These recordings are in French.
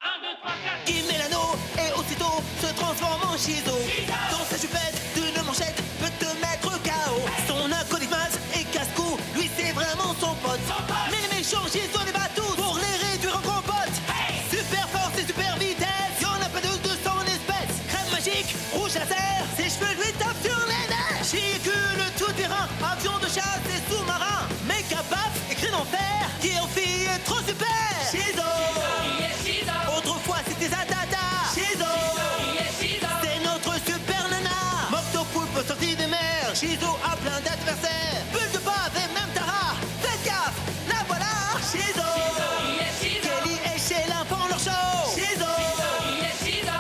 1, 2, 3, 4. Il met l'anneau et aussitôt se transforme en Shizo. Dans sa jupette d'une manchette peut te mettre KO. Son acolyte et casse-cou, lui c'est vraiment son pote. Mais les méchants Shizo les bat tous pour les réduire en compote. Super force et super vitesse, y'en a pas de 200 espèces. Crème magique, rouge laser, ses cheveux lui tapent sur les nerfs. Chicule tout terrain, avion de chasse et sous-marin. Méga baf et cri d'enfer, qui en fille est trop super. Shizo. Autrefois c'était Zadada. Shizo. C'est notre super nana. Moctopoulpe sorti des mers. Shizo a plein d'adversaires. Bulle de bave et même Tara. Faites gaffe, la voilà. Shizo. Kelly et Sheila font leur show. Shizo.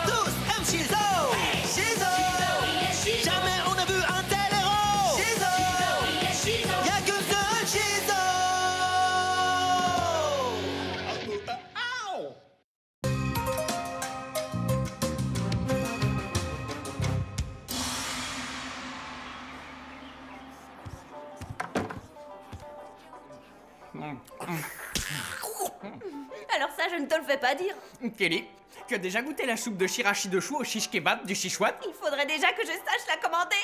Tous aiment Shizo. Shizo. Jamais on a vu un tel héros. Shizo. Y'a qu'une seule Shizo. Alors ça, je ne te le fais pas dire. Kelly, tu as déjà goûté la soupe de shirashi de chou au shish kebab du Sichuan? Il faudrait déjà que je sache la commander.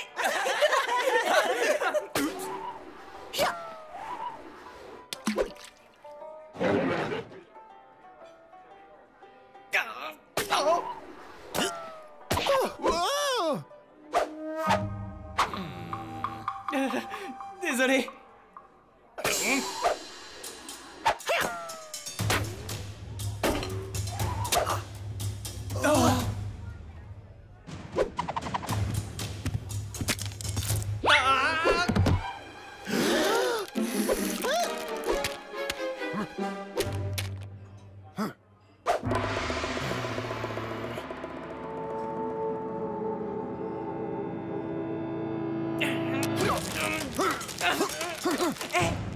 Désolé.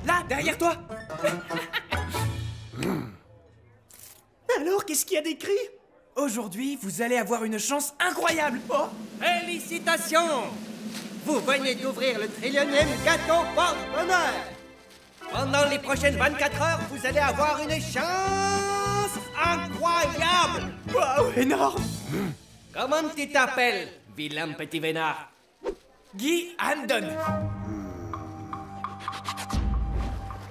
Là, derrière toi. Alors, qu'est-ce qu'il y a d'écrit? Aujourd'hui, vous allez avoir une chance incroyable. Oh, Félicitations! Vous venez d'ouvrir le trillionième gâteau porte-bonheur! Pendant les prochaines 24 heures, vous allez avoir une chance incroyable! waouh, énorme. Comment tu t'appelles, vilain petit vénard? Guy Andon.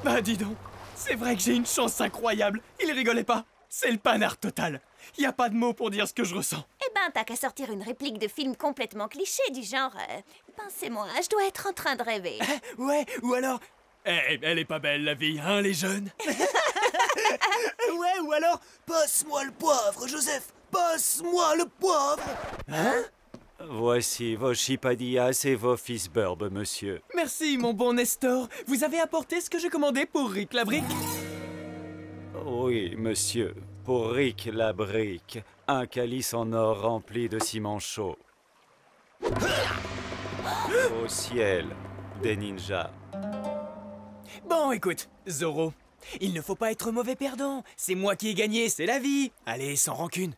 Bah dis donc, c'est vrai que j'ai une chance incroyable. Il rigolait pas. C'est le panard total. Y a pas de mots pour dire ce que je ressens. Eh ben, t'as qu'à sortir une réplique de film complètement cliché, du genre Pensez-moi, je dois être en train de rêver. Ouais, ou alors... elle est pas belle la vie, hein, les jeunes? Ouais, ou alors, passe-moi le poivre, Joseph. Passe-moi le poivre. Hein? Voici vos chipadillas et vos fils-burbes, monsieur. Merci, mon bon Nestor. Vous avez apporté ce que j'ai commandé pour Rick la brique? Oui, monsieur. Pour Rick la brique, un calice en or rempli de ciment chaud. Au ciel, des ninjas. Bon, écoute, Zoro, il ne faut pas être mauvais perdant. C'est moi qui ai gagné, c'est la vie. Allez, sans rancune.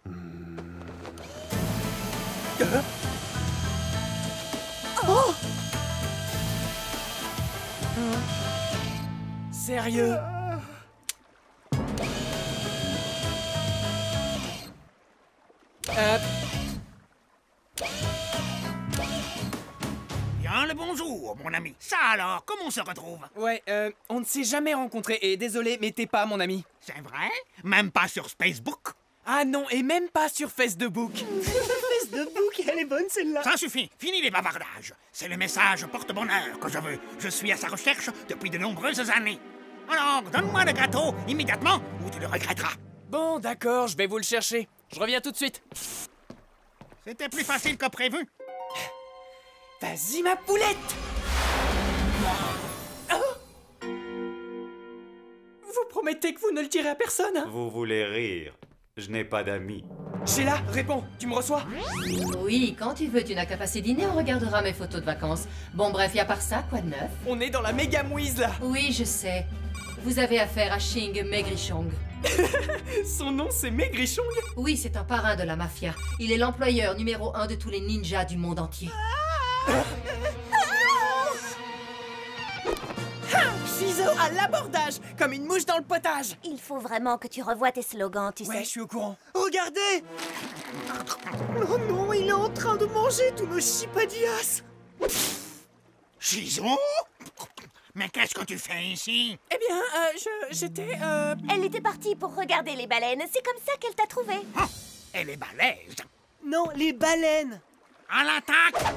Oh! Sérieux? Bien le bonjour, mon ami. Ça alors, comment on se retrouve? Ouais, on ne s'est jamais rencontrés et désolé, mais t'es pas mon ami. C'est vrai? Même pas sur Facebook? Ah non, et même pas sur Facebook. Facebook, elle est bonne celle-là. Ça suffit, fini les bavardages. C'est le message porte-bonheur que je veux. Je suis à sa recherche depuis de nombreuses années. Alors, donne-moi le gâteau immédiatement ou tu le regretteras. Bon, d'accord, je vais vous le chercher. Je reviens tout de suite. C'était plus facile que prévu. Vas-y, ma poulette! Oh! Vous promettez que vous ne le direz à personne, hein? Vous voulez rire? Je n'ai pas d'amis. Sheila, réponds, tu me reçois? Oui, quand tu veux, tu n'as qu'à passer dîner, on regardera mes photos de vacances. Bon, bref, y a part ça, quoi de neuf? On est dans la méga mouise, là! Oui, je sais. Vous avez affaire à Shing Maigrichong. Son nom, c'est Maigrichong? Oui, c'est un parrain de la mafia. Il est l'employeur numéro 1 de tous les ninjas du monde entier. Shizo a À l'abordage, comme une mouche dans le potage. Il faut vraiment que tu revoies tes slogans, tu Ouais, sais. je suis au courant. Regardez! Oh non, il est en train de manger tous nos chipadillas! Shizo? Mais qu'est-ce que tu fais ici? Eh bien, j'étais, Elle était partie pour regarder les baleines. C'est comme ça qu'elle t'a trouvé. Oh, elle est balèze. Non, les baleines! À l'attaque!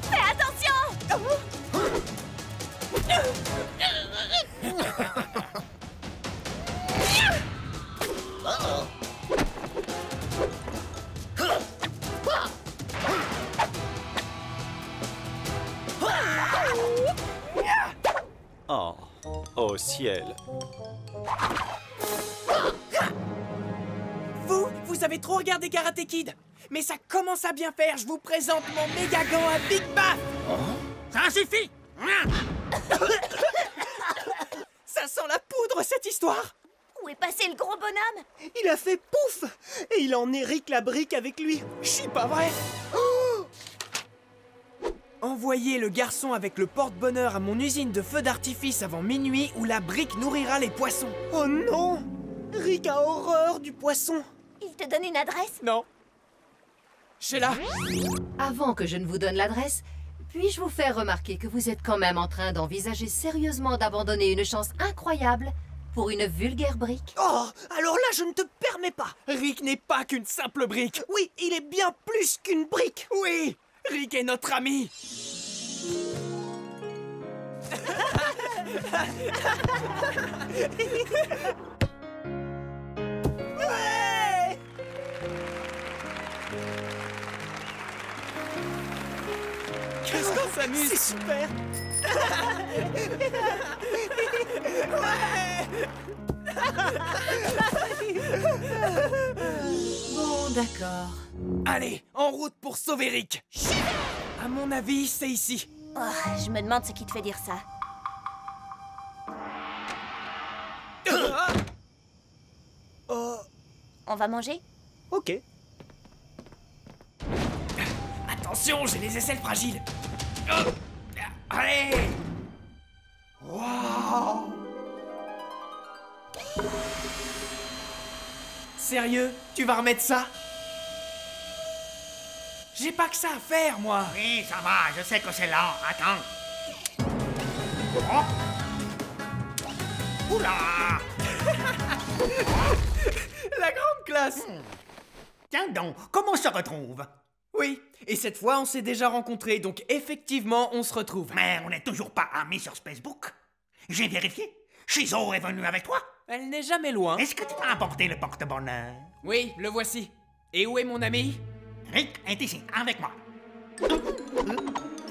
Fais attention! Oh, au ciel. Vous avez trop regardé Karate Kid. Mais ça commence à bien faire. Je vous présente mon méga gant à Big Bath. Ça suffit! Ça sent la poudre, cette histoire. Où est passé le gros bonhomme? Il a fait pouf! Et il en Eric la brique avec lui. Je suis pas vrai. Envoyez le garçon avec le porte-bonheur à mon usine de feux d'artifice avant minuit où la brique nourrira les poissons. Oh non! Rick a horreur du poisson. Il te donne une adresse? Non. Sheila. Avant que je ne vous donne l'adresse, puis-je vous faire remarquer que vous êtes quand même en train d'envisager sérieusement d'abandonner une chance incroyable pour une vulgaire brique? Oh, alors là, je ne te permets pas. Rick n'est pas qu'une simple brique. Oui, il est bien plus qu'une brique. Oui, Rick est notre ami. Ouais! Qu'est-ce qu'on s'amuse. C'est super. Bon, d'accord. Allez, en route pour sauver Rick. À mon avis, c'est ici. Oh, je me demande ce qui te fait dire ça. On va manger? Ok. Attention, j'ai les aisselles fragiles. Oh, allez. Wow. Sérieux, tu vas remettre ça? J'ai pas que ça à faire, moi. Oui, ça va, je sais que c'est lent. Attends. Oh. Oula! La grande classe. Tiens donc, comment on se retrouve? Oui, et cette fois, on s'est déjà rencontrés, donc effectivement, on se retrouve. Mais on n'est toujours pas amis sur Facebook. J'ai vérifié. Shizo est venu avec toi. Elle n'est jamais loin. Est-ce que tu m'as apporté le porte-bonheur? Oui, le voici. Et où est mon ami? Rick est ici, avec moi.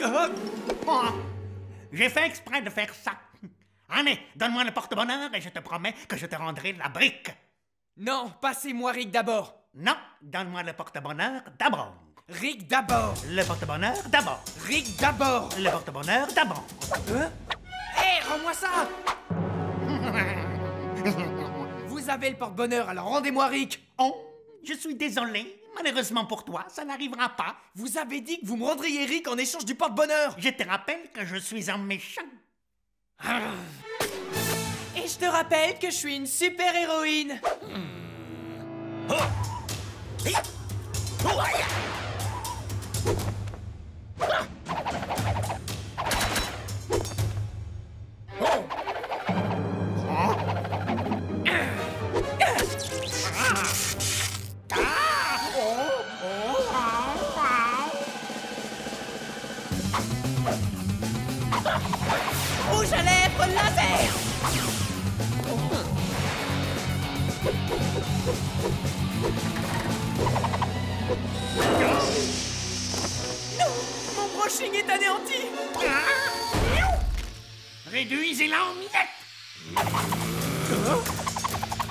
Ah, Oh, j'ai fait exprès de faire ça. Allez, donne-moi le porte-bonheur et je te promets que je te rendrai la brique. non, passez-moi Rick d'abord. Non, donne-moi le porte-bonheur d'abord. Rick d'abord. Le porte-bonheur d'abord. Rick d'abord. Le porte-bonheur d'abord. Hein? Hé, rends-moi ça. Vous avez le porte-bonheur, alors rendez-moi Rick. Oh, je suis désolé. Malheureusement pour toi, ça n'arrivera pas. Vous avez dit que vous me rendriez Rick en échange du porte-bonheur. Je te rappelle que je suis un méchant. Et je te rappelle que je suis une super-héroïne. Rouge à lèvres laser. Non, mon brushing est anéanti. Réduisez-la en miettes.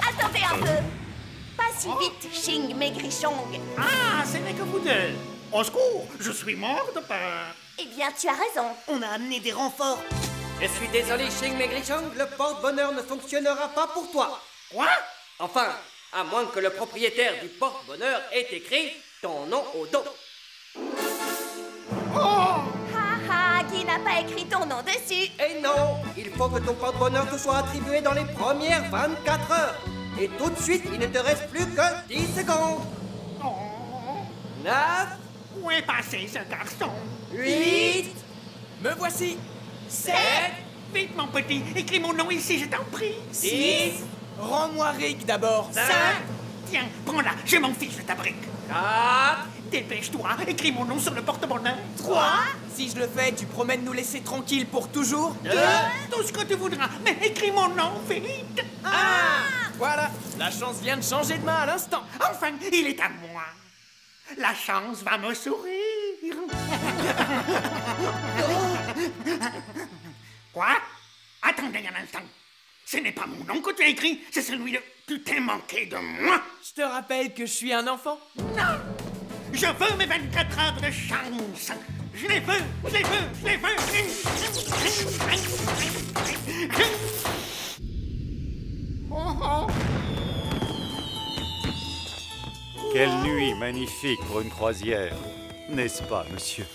Attendez un peu. Pas si vite, Xing Maigrichong. Ah, ce n'est que vous deux. Au secours, je suis mort de peur. Eh bien, tu as raison. On a amené des renforts. Je suis désolé, Xing Maigrichong, le porte-bonheur ne fonctionnera pas pour toi. Quoi? Enfin, À moins que le propriétaire du porte-bonheur ait écrit ton nom au dos. Haha, qui n'a pas écrit ton nom dessus? Et non, il faut que ton porte-bonheur te soit attribué dans les premières 24 heures. Et tout de suite, il ne te reste plus que 10 secondes. 9, Où est passé ce garçon? 8, Me voici. 7, Vite, mon petit, écris mon nom ici, je t'en prie. 6, Rends-moi Rick d'abord. 5, Tiens, prends-la, j'ai mon fiche de ta brique. 4, Dépêche-toi, écris mon nom sur le porte-bonheur. 3, Si je le fais, tu promets de nous laisser tranquilles pour toujours? 2, Tout ce que tu voudras, mais écris mon nom, vite. 1. Voilà, la chance vient de changer de main à l'instant. Enfin, il est à moi. La chance va me sourire. Quoi? Attendez un instant. Ce n'est pas mon nom que tu as écrit, c'est celui de... Tu t'es manqué de moi. Je te rappelle que je suis un enfant. Non! Je veux mes 24 heures de chance. Je les veux, je les veux, je les veux. Quelle nuit magnifique pour une croisière, n'est-ce pas, monsieur?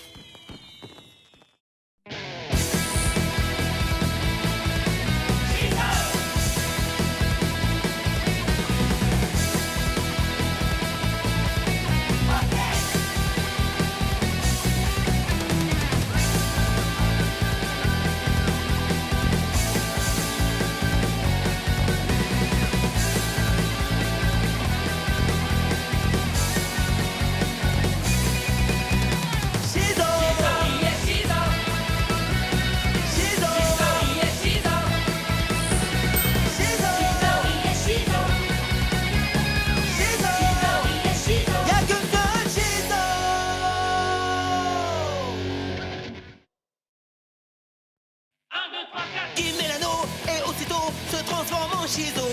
Il met l'anneau et aussitôt se transforme en Shizo.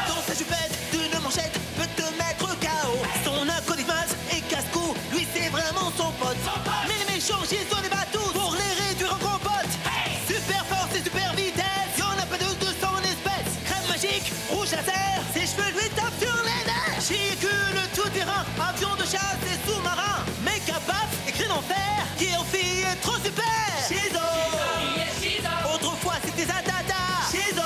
Dans sa jupette d'une manchette peut te mettre KO. Son acolyte et casse-cou, lui c'est vraiment son pote. Mais les méchants Shizo les bat tous pour les réduire en compote. Super force et super vitesse, y'en a pas de 200 espèces. Crème magique, rouge laser, ses cheveux lui tapent sur les nerfs. Chicule tout terrain, avion de chasse et sous-marin. Méga paf et cri d'enfer, qui en fille est trop super. Shizo. Autrefois c'était Zadada. Shizo.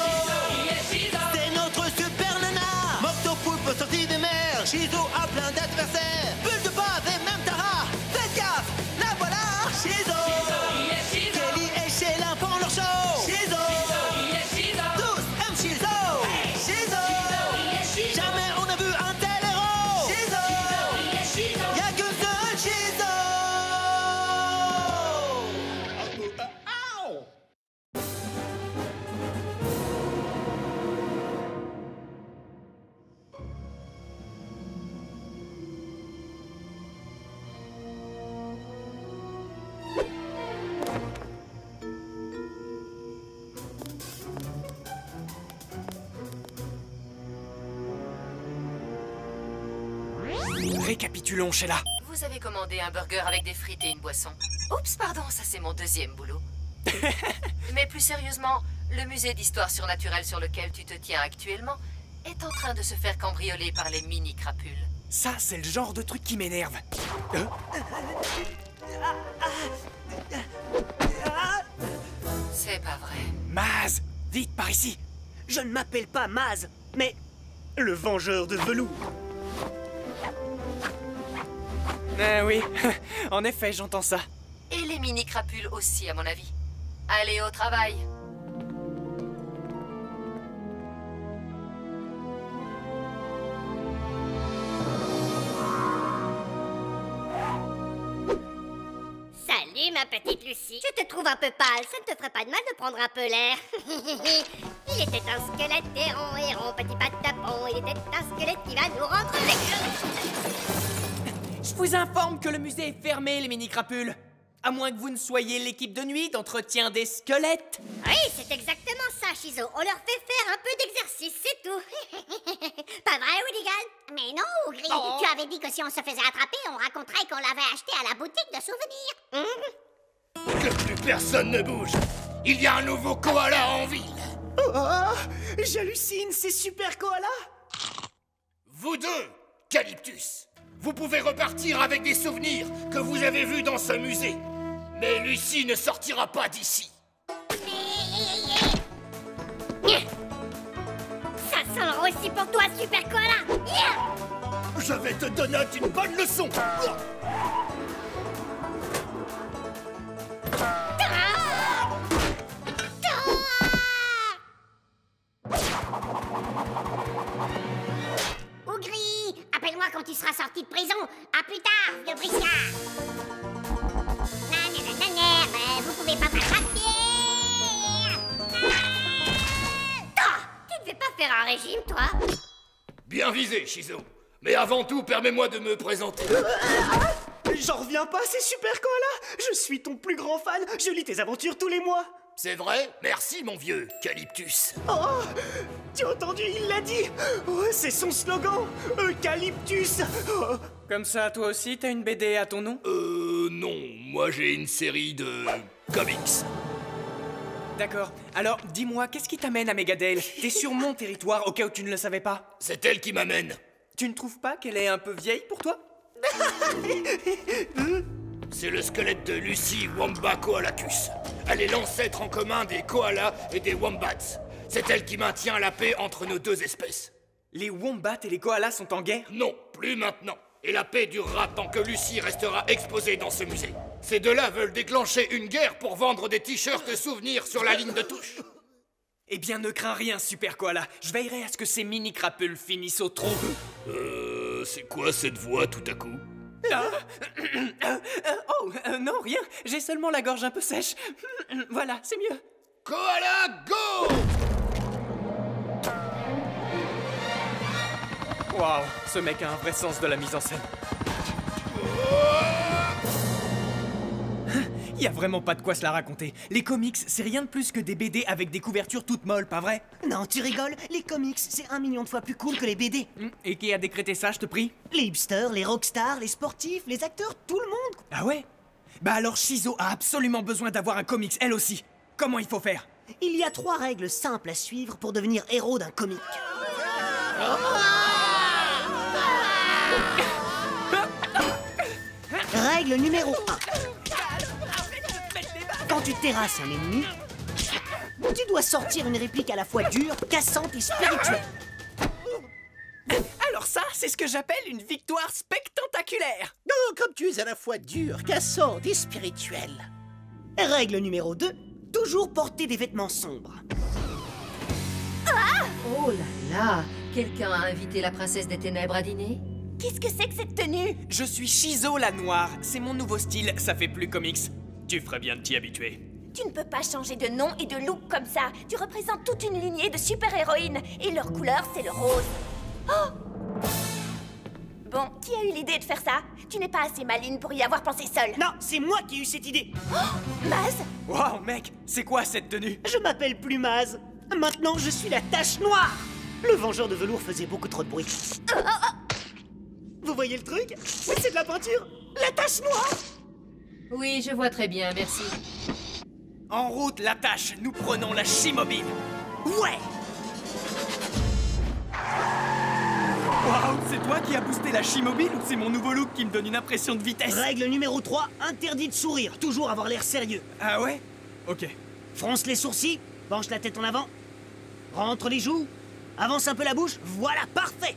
C'est notre super nana. Moctopoulpe sorti des mers. Shizo a plein d'adversaires. Bulle de bave et même Tara. Faites gaffe, la voilà. Shizo. Kelly et Sheila font leur show. Shizo. Tous aiment Shizo. Shizo. Jamais on a vu un tel héros. Shizo. Y'a qu'un seul Shizo. Récapitulons, Sheila. Vous avez commandé un burger avec des frites et une boisson. Oups, pardon, ça c'est mon deuxième boulot. Mais plus sérieusement, le musée d'histoire surnaturelle sur lequel tu te tiens actuellement est en train de se faire cambrioler par les mini-crapules. Ça, c'est le genre de truc qui m'énerve. C'est pas vrai. Maz, vite par ici. Je ne m'appelle pas Maz, mais le vengeur de velours. Oui, en effet, j'entends ça. Et les mini-crapules aussi, à mon avis. Allez au travail. Salut ma petite Lucie. Je te trouve un peu pâle, ça ne te ferait pas de mal de prendre un peu l'air. Il était un squelette errant, petit patapon. Il était un squelette qui va nous rendre Je vous informe que le musée est fermé, les mini-crapules. À moins que vous ne soyez l'équipe de nuit d'entretien des squelettes. Oui, c'est exactement ça, Shizo. On leur fait faire un peu d'exercice, c'est tout. Pas vrai, Woodygal? Mais non, Ougri. Tu avais dit que si on se faisait attraper, on raconterait qu'on l'avait acheté à la boutique de souvenirs. Que plus personne ne bouge. Il y a un nouveau koala en ville. Oh, j'hallucine, c'est super koala. Vous deux, Calyptus, vous pouvez repartir avec des souvenirs que vous avez vus dans ce musée. Mais Lucie ne sortira pas d'ici. Ça sent le roussi pour toi, Super Koala. Je vais te donner une bonne leçon. Ougri, appelle-moi quand tu seras sorti de prison. À plus tard, vieux briscard. Mais vous pouvez pas m'attraper. Tu devais pas faire un régime, toi? Bien visé, Shizo. Mais avant tout, permets-moi de me présenter. J'en reviens pas, c'est Super Koala. Je suis ton plus grand fan. Je lis tes aventures tous les mois. C'est vrai? Merci, mon vieux Calyptus. Oh, tu as entendu, il l'a dit. Oh, c'est son slogan, Eucalyptus. Oh. Comme ça, toi aussi, t'as une BD à ton nom? Non. Moi, j'ai une série de comics. D'accord. Alors, dis-moi, qu'est-ce qui t'amène à Megadale? T'es sur mon territoire, au cas où tu ne le savais pas. C'est elle qui m'amène. Tu ne trouves pas qu'elle est un peu vieille pour toi? C'est le squelette de Lucie Wamba Koalacus. Elle est l'ancêtre en commun des koalas et des wombats. C'est elle qui maintient la paix entre nos deux espèces. Les wombats et les koalas sont en guerre? Non, plus maintenant. Et la paix durera tant que Lucie restera exposée dans ce musée. Ces deux-là veulent déclencher une guerre pour vendre des t-shirts souvenirs sur la ligne de touche. Eh bien, ne crains rien, Super Koala. Je veillerai à ce que ces mini-crapules finissent au tronc. C'est quoi cette voix tout à coup? Non, rien. J'ai seulement la gorge un peu sèche. Voilà, c'est mieux. Koala, go! Waouh, ce mec a un vrai sens de la mise en scène. Y a vraiment pas de quoi se la raconter. Les comics, c'est rien de plus que des BD avec des couvertures toutes molles, pas vrai? Non, tu rigoles, les comics, c'est 1 million de fois plus cool que les BD. Et qui a décrété ça, je te prie? Les hipsters, les rockstars, les sportifs, les acteurs, tout le monde. Ah ouais? Bah alors Shizo a absolument besoin d'avoir un comics, elle aussi. Comment il faut faire? Il y a 3 règles simples à suivre pour devenir héros d'un comic. Règle numéro 1. Quand tu terrasses un ennemi, tu dois sortir une réplique à la fois dure, cassante et spirituelle. Alors ça, c'est ce que j'appelle une victoire spectaculaire. Oh, comme tu es à la fois dur, cassante et spirituel. Règle numéro 2. Toujours porter des vêtements sombres. Oh là là! Quelqu'un a invité la princesse des ténèbres à dîner? Qu'est-ce que c'est que cette tenue? Je suis Shizo la Noire. C'est mon nouveau style, ça fait plus comics. Tu ferais bien de t'y habituer. Tu ne peux pas changer de nom et de look comme ça. Tu représentes toute une lignée de super-héroïnes. Et leur couleur, c'est le rose. Oh! Bon, qui a eu l'idée de faire ça? Tu n'es pas assez maligne pour y avoir pensé seule. Non, c'est moi qui ai eu cette idée. Oh! Maz? Waouh, mec, c'est quoi cette tenue? Je m'appelle plus Maz. Maintenant, je suis la tache noire. Le vengeur de velours faisait beaucoup trop de bruit. Vous voyez le truc? C'est de la peinture. La tache noire. Oui, je vois très bien, merci. En route, la tâche, nous prenons la Shimobile. Ouais. Waouh, c'est toi qui as boosté la Shimobile ou c'est mon nouveau look qui me donne une impression de vitesse? Règle numéro 3, interdit de sourire. Toujours avoir l'air sérieux. Ah ouais? Ok. Fronce les sourcils, penche la tête en avant, rentre les joues, avance un peu la bouche. Voilà, parfait.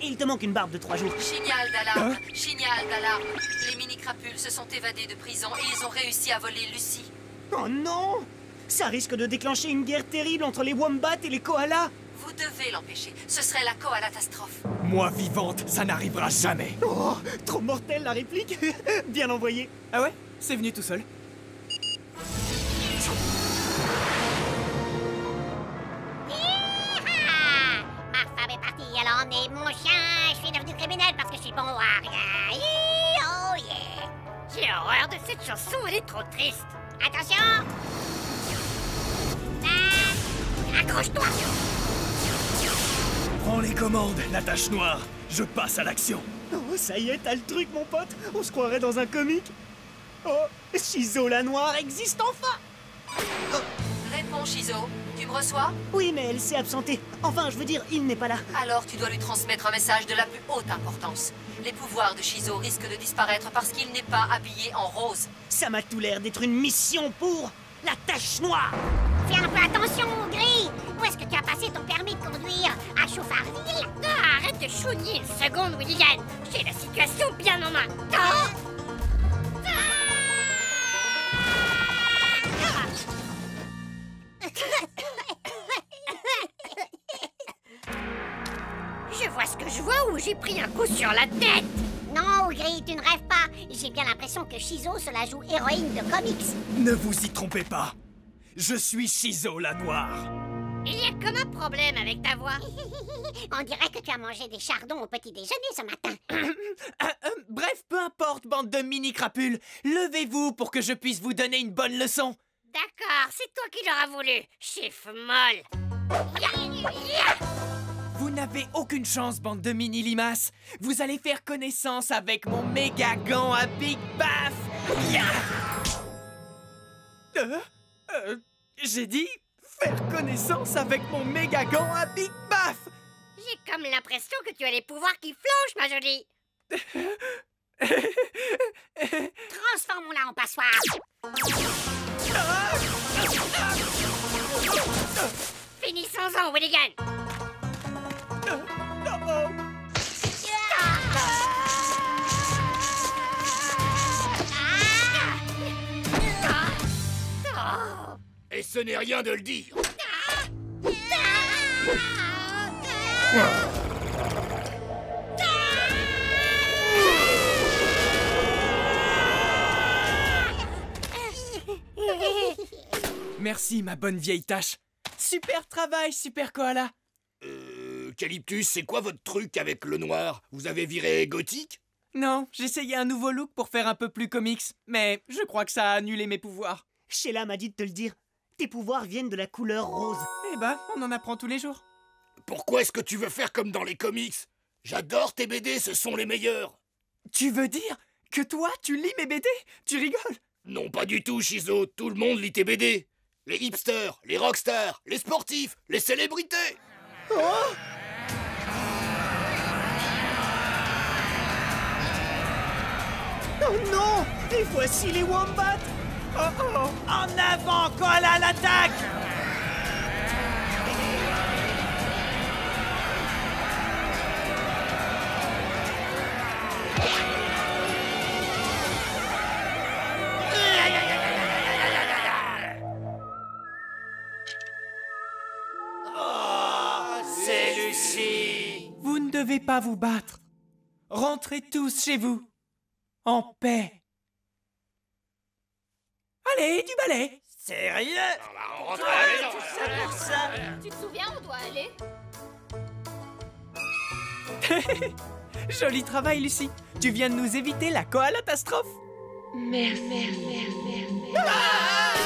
Il te manque une barbe de 3 jours. Signal d'alarme, signal d'alarme. Les mini-crapules se sont évadés de prison et ils ont réussi à voler Lucie. Oh non! Ça risque de déclencher une guerre terrible entre les wombats et les koalas. Vous devez l'empêcher. Ce serait la koalatastrophe. Moi vivante, ça n'arrivera jamais. Oh, trop mortel la réplique. Bien envoyé. Ah ouais? C'est venu tout seul. Ma femme est partie, elle a emmené mon chien. Je suis devenu criminel parce que je suis bon à rien. Oh yeah! J'ai horreur de cette chanson, elle est trop triste. Attention! Accroche-toi! Prends les commandes, la tache noire. Je passe à l'action. Oh, ça y est, t'as le truc, mon pote. On se croirait dans un comic. Oh, Shizo la Noire existe enfin. Réponds Shizo. Tu me reçois? Oui, mais elle s'est absentée. Enfin, je veux dire, il n'est pas là. Alors tu dois lui transmettre un message de la plus haute importance. Les pouvoirs de Shizo risquent de disparaître parce qu'il n'est pas habillé en rose. Ça m'a tout l'air d'être une mission pour la tache noire. Fais un peu attention, Gris. Où est-ce que tu as passé ton permis de conduire? À Chauffarville? Ah, arrête de chouigner une seconde, Willigan. J'ai la situation bien en main. Ah Je vois ce que je vois ou j'ai pris un coup sur la tête? Non, Gris, tu ne rêves pas. J'ai bien l'impression que Shizo se la joue héroïne de comics. Ne vous y trompez pas. Je suis Shizo la Noire. Il y a comme un problème avec ta voix. On dirait que tu as mangé des chardons au petit déjeuner ce matin. Bref, peu importe, bande de mini-crapules. Levez-vous pour que je puisse vous donner une bonne leçon. D'accord, c'est toi qui l'auras voulu, chiffre molle. Vous n'avez aucune chance, bande de mini-limaces. Vous allez faire connaissance avec mon méga gant à Big Baff. J'ai dit faire connaissance avec mon méga gant à Big Baff. J'ai comme l'impression que tu as les pouvoirs qui flanchent, ma jolie. Transformons-la en passoire. Finissons-en, Willigan. Et ce n'est rien de le dire. Merci, ma bonne vieille tache. Super travail, super koala. Calyptus, c'est quoi votre truc avec le noir? Vous avez viré gothique? Non, j'essayais un nouveau look pour faire un peu plus comics, mais je crois que ça a annulé mes pouvoirs. Sheila m'a dit de te le dire. Tes pouvoirs viennent de la couleur rose. Eh ben, on en apprend tous les jours. Pourquoi est-ce que tu veux faire comme dans les comics? J'adore tes BD, ce sont les meilleurs. Tu veux dire que toi, tu lis mes BD? Tu rigoles? Non, pas du tout, Shizo. Tout le monde lit tes BD. Les hipsters, les rockstars, les sportifs, les célébrités. Oh! Oh non! Et voici les wombats! Oh oh! En avant, koala à l'attaque! C'est Lucie. Vous ne devez pas vous battre. Rentrez tous chez vous. En paix. Allez, du balai. Sérieux? On rentre à la maison. Ça pour ça. Tu te souviens, on doit aller? Joli travail, Lucie. Tu viens de nous éviter la koalatastrophe. Merci. Ah!